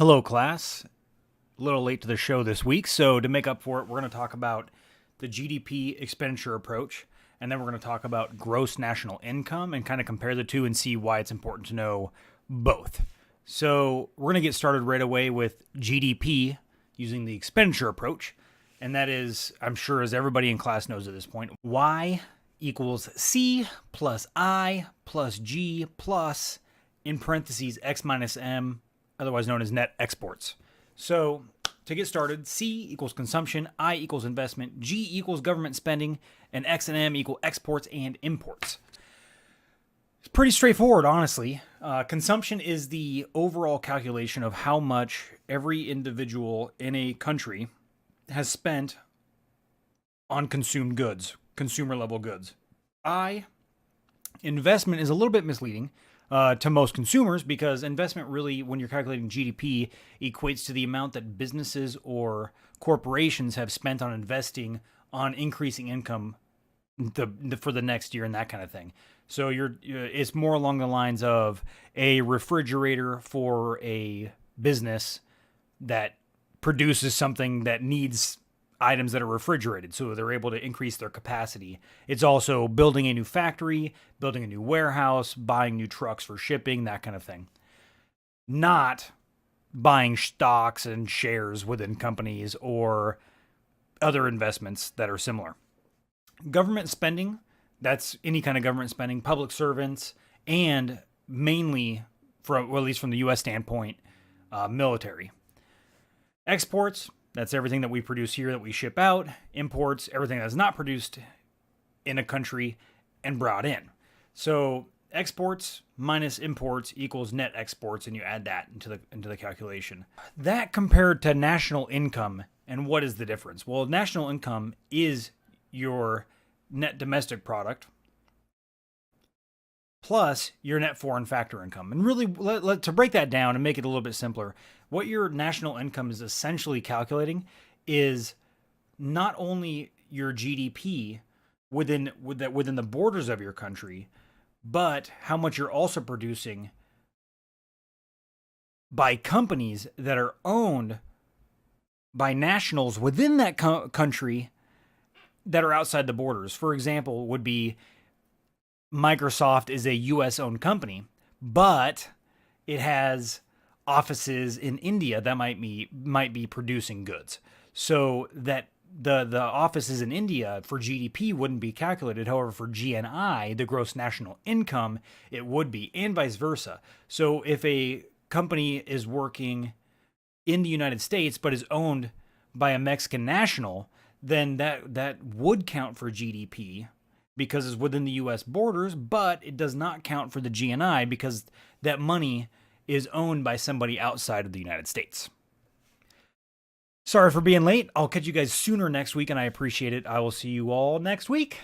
Hello, class. A little late to the show this week, so to make up for it, we're going to talk about the GDP Expenditure Approach, and then we're going to talk about gross national income and kind of compare the two and see why it's important to know both. So we're going to get started right away with GDP using the expenditure approach, and that is, I'm sure as everybody in class knows at this point, Y equals C plus I plus G plus, in parentheses, X minus M, otherwise known as net exports. So to get started, C equals consumption, I equals investment, G equals government spending, and X and M equal exports and imports. It's pretty straightforward, honestly. Consumption is the overall calculation of how much every individual in a country has spent on consumed goods, consumer level goods. Investment is a little bit misleading to most consumers because investment really, when you're calculating GDP, equates to the amount that businesses or corporations have spent on investing on increasing income for the next year and that kind of thing. So it's more along the lines of a refrigerator for a business that produces something that needs items that are refrigerated, so they're able to increase their capacity. It's also building a new factory, building a new warehouse, buying new trucks for shipping, that kind of thing. Not buying stocks and shares within companies or other investments that are similar. Government spending, that's any kind of government spending, public servants, and mainly, at least from the U.S. standpoint, military. Exports, that's everything that we produce here that we ship out. Imports, everything that's not produced in a country and brought in. So exports minus imports equals net exports, and you add that into the calculation. That compared to national income, and what is the difference? Well, national income is your net domestic product plus your net foreign factor income. And really, to break that down and make it a little bit simpler, what your national income is essentially calculating is not only your GDP within the borders of your country, but how much you're also producing by companies that are owned by nationals within that country that are outside the borders. For example, would be Microsoft is a US-owned company, but it has offices in India that might be producing goods. So that the offices in India for GDP wouldn't be calculated. However, for GNI, the gross national income, it would be, and vice versa. So if a company is working in the United States but is owned by a Mexican national, then that would count for GDP because it's within the U.S. borders, but it does not count for the GNI because that money is owned by somebody outside of the United States. Sorry for being late. I'll catch you guys sooner next week, and I appreciate it. I will see you all next week.